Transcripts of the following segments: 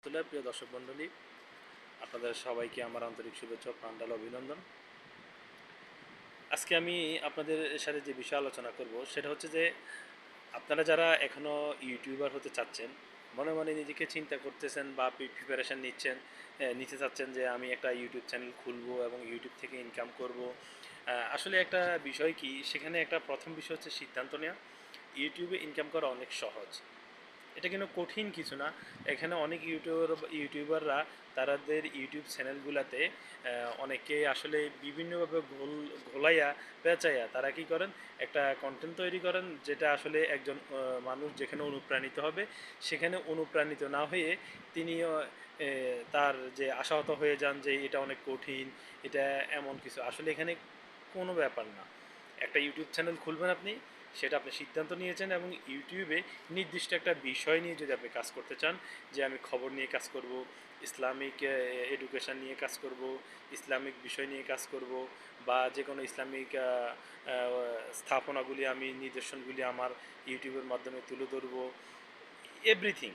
প্রিয় দর্শক মণ্ডলী, আপনাদের সবাইকে আমার আন্তরিক শুভেচ্ছা ও প্রাণঢাল অভিনন্দন। আজকে আমি আপনাদের সাথে যে বিষয় আলোচনা করব সেটা হচ্ছে যে আপনারা যারা এখনও ইউটিউবার হতে চাচ্ছেন, মনে মনে নিজেকে চিন্তা করতেছেন বা প্রিপারেশান নিতে চাচ্ছেন যে আমি একটা ইউটিউব চ্যানেল খুলবো এবং ইউটিউব থেকে ইনকাম করব। আসলে একটা বিষয় কি, সেখানে একটা প্রথম বিষয় হচ্ছে সিদ্ধান্ত নেওয়া। ইউটিউবে ইনকাম করা অনেক সহজ, এটা কিন্তু কঠিন কিছু না। এখানে অনেক ইউটিউবাররা তাদের ইউটিউব চ্যানেলগুলোতে অনেকে আসলে বিভিন্নভাবে ঘোলাইয়া পেঁচাইয়া তারা কি করেন, একটা কন্টেন্ট তৈরি করেন যেটা আসলে একজন মানুষ যেখানে অনুপ্রাণিত হবে সেখানে অনুপ্রাণিত না হয়ে তিনিও তার যে আশাহত হয়ে যান যে এটা অনেক কঠিন, এটা এমন কিছু আসলে এখানে কোনো ব্যাপার না। একটা ইউটিউব চ্যানেল খুলবেন আপনি, সেটা আপনি সিদ্ধান্ত নিয়েছেন এবং ইউটিউবে নির্দিষ্ট একটা বিষয় নিয়ে যদি আপনি কাজ করতে চান, যে আমি খবর নিয়ে কাজ করব, ইসলামিক এডুকেশান নিয়ে কাজ করব, ইসলামিক বিষয় নিয়ে কাজ করব, বা যে কোনো ইসলামিক স্থাপনাগুলি আমি নিদর্শনগুলি আমার ইউটিউবের মাধ্যমে তুলে ধরবো, এভরিথিং,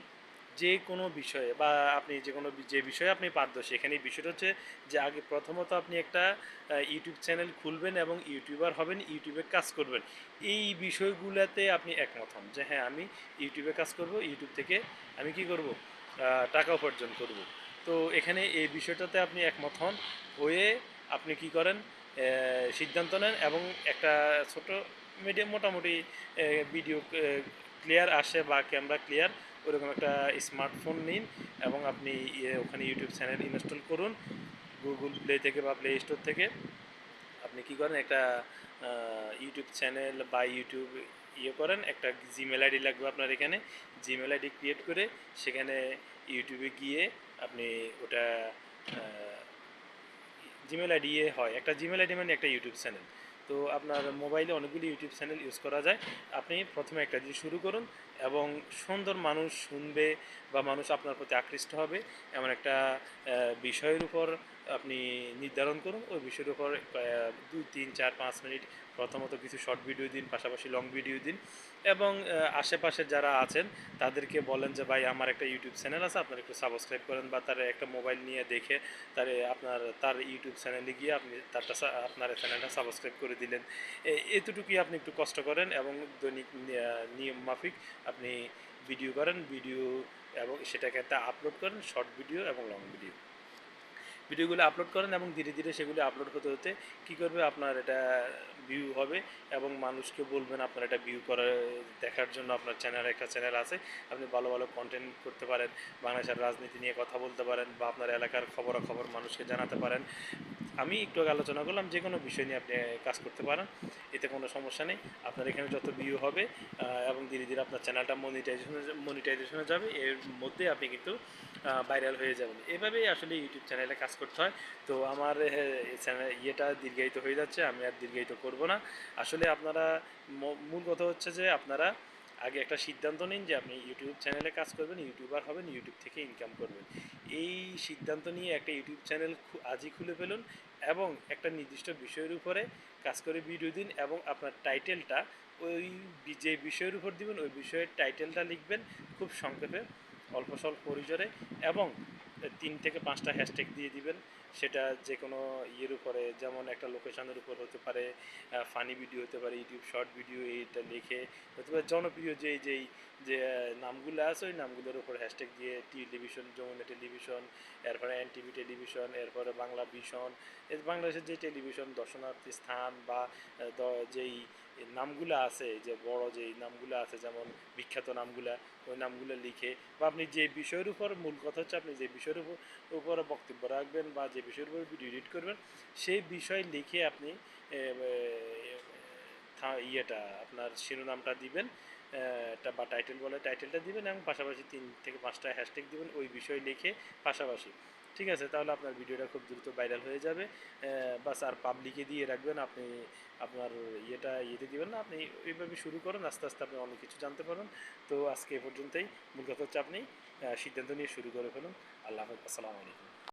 যে কোনো বিষয়ে বা আপনি যে বিষয়ে আপনি পারদর্শী, এখানে এই বিষয়টা হচ্ছে যে আগে প্রথমত আপনি একটা ইউটিউব চ্যানেল খুলবেন এবং ইউটিউবার হবেন, ইউটিউবে কাজ করবেন। এই বিষয়গুলোতে আপনি একমত হন যে হ্যাঁ, আমি ইউটিউবে কাজ করব, ইউটিউব থেকে আমি কি করব, টাকা উপার্জন করব। তো এখানে এই বিষয়টাতে আপনি একমত হন, হয়ে আপনি কি করেন, সিদ্ধান্ত নেন এবং একটা ছোট মিডিয়াম মোটামুটি ভিডিও ক্লিয়ার আসে বা ক্যামেরা ক্লিয়ার ওরকম একটা স্মার্টফোন নিন এবং আপনি ওখানে ইউটিউব চ্যানেল ইনস্টল করুন গুগল প্লে থেকে বা প্লে স্টোর থেকে। আপনি কি করেন, একটা ইউটিউব চ্যানেল বা ইউটিউব করেন, একটা জিমেল আইডি লাগবে আপনার এখানে। জিমেল আইডি ক্রিয়েট করে সেখানে ইউটিউবে গিয়ে আপনি ওটা জিমেল আইডি হয়, একটা জিমেল আইডি মানে একটা ইউটিউব চ্যানেল। তো আপনার মোবাইলে অনেকগুলি ইউটিউব চ্যানেল ইউজ করা যায়। আপনি প্রথমে একটা দিয়ে শুরু করুন এবং সুন্দর মানুষ শুনবে বা মানুষ আপনার প্রতি আকৃষ্ট হবে এমন একটা বিষয়ের উপর আপনি নির্ধারণ করুন। ওই বিষয়ের উপর 2, 3, 4, 5 মিনিট প্রথমত কিছু শর্ট ভিডিও দিন, পাশাপাশি লং ভিডিও দিন এবং আশেপাশে যারা আছেন তাদেরকে বলেন যে ভাই আমার একটা ইউটিউব চ্যানেল আছে, আপনারা একটু সাবস্ক্রাইব করেন, বা তার একটা মোবাইল নিয়ে দেখে তার ইউটিউব চ্যানেলে গিয়ে আপনি আপনার চ্যানেলটা সাবস্ক্রাইব করে দিলেন। এতটুকুই আপনি একটু কষ্ট করেন এবং দৈনিক নিয়ম মাফিক আপনি ভিডিও করেন, ভিডিও এবং সেটাকে একটা আপলোড করেন, শর্ট ভিডিও এবং লং ভিডিওগুলো আপলোড করেন এবং ধীরে ধীরে সেগুলো আপলোড হতে হতে কী করবে, আপনার এটা ভিউ হবে এবং মানুষকে বলবেন আপনার এটা ভিউ করে দেখার জন্য আপনার একটা চ্যানেল আছে। আপনি ভালো ভালো কন্টেন্ট করতে পারেন, বাংলাদেশের রাজনীতি নিয়ে কথা বলতে পারেন বা আপনার এলাকার খবরাখবর মানুষকে জানাতে পারেন। আমি একটু আগে আলোচনা করলাম, যে কোনো বিষয় নিয়ে আপনি কাজ করতে পারেন, এতে কোনো সমস্যা নেই। আপনার এখানে যত ভিউ হবে এবং ধীরে ধীরে আপনার চ্যানেলটা মনিটাইজেশনে যাবে, এর মধ্যে আপনি কিন্তু ভাইরাল হয়ে যাবেন। এভাবেই আসলে ইউটিউব চ্যানেলে কাজ করতে হয়। তো আমার চ্যানেল দীর্ঘায়িত হয়ে যাচ্ছে, আমি আর দীর্ঘায়িত করব না। আসলে আপনারা মূল কথা হচ্ছে যে আপনারা আগে একটা সিদ্ধান্ত নিন যে আপনি ইউটিউব চ্যানেলে কাজ করবেন, ইউটিউবার হবেন, ইউটিউব থেকে ইনকাম করবেন। এই সিদ্ধান্ত নিয়ে একটা ইউটিউব চ্যানেল আজই খুলে ফেলুন এবং একটা নির্দিষ্ট বিষয়ের উপরে কাজ করে ভিডিও দিন এবং আপনার টাইটেলটা ওই যে বিষয়ের উপর দিবেন ওই বিষয়ের টাইটেলটা লিখবেন খুব সংক্ষেপে, অল্প স্বল্প পরিসরে, এবং 3 থেকে 5টা হ্যাশট্যাগ দিয়ে দিবেন। সেটা যে কোনো উপরে, যেমন একটা লোকেশনের উপর হতে পারে, ফানি ভিডিও হতে পারে, ইউটিউব শর্ট ভিডিও, এইটা লিখে হতে পারে জনপ্রিয় যে নামগুলো আছে ওই নামগুলোর উপর হ্যাশট্যাগ দিয়ে টেলিভিশন, যমুনা টেলিভিশন, এরপরে এনটিভি টেলিভিশন, এরপরে বাংলা ভিশন, বাংলাদেশের যে টেলিভিশন দর্শনার্থী স্থান বা যেই নামগুলো আছে, যে বড় যেই নামগুলো আছে যেমন বিখ্যাত নামগুলা, ওই নামগুলো লিখে, বা আপনি যে বিষয়ের উপর, মূল কথা হচ্ছে আপনি যে বিষয়ের উপর বক্তব্য রাখবেন বা যে বিষয়ের উপর ভিডিও এডিট করবেন সেই বিষয় লিখে আপনি আপনার শিরোনামটা দিবেন, বা টাইটেল বলে টাইটেলটা দিবেন এবং পাশাপাশি 3 থেকে 5টা হ্যাশট্যাগ দিবেন ওই বিষয় লিখে পাশাপাশি। ঠিক আছে, তাহলে আপনার ভিডিওটা খুব দ্রুত ভাইরাল হয়ে যাবে। বাস, আর পাবলিকে দিয়ে রাখবেন, আপনি আপনার ইয়েতে দিবেন না, আপনি এইভাবে শুরু করুন, আস্তে আস্তে আপনি অনেক কিছু জানতে পারবেন। তো আজকে এ পর্যন্তই। মূল কথা হচ্ছে আপনি সিদ্ধান্ত নিয়ে শুরু করে ফেলুন। আল্লাহ হাফেজ, আসসালামু আলাইকুম।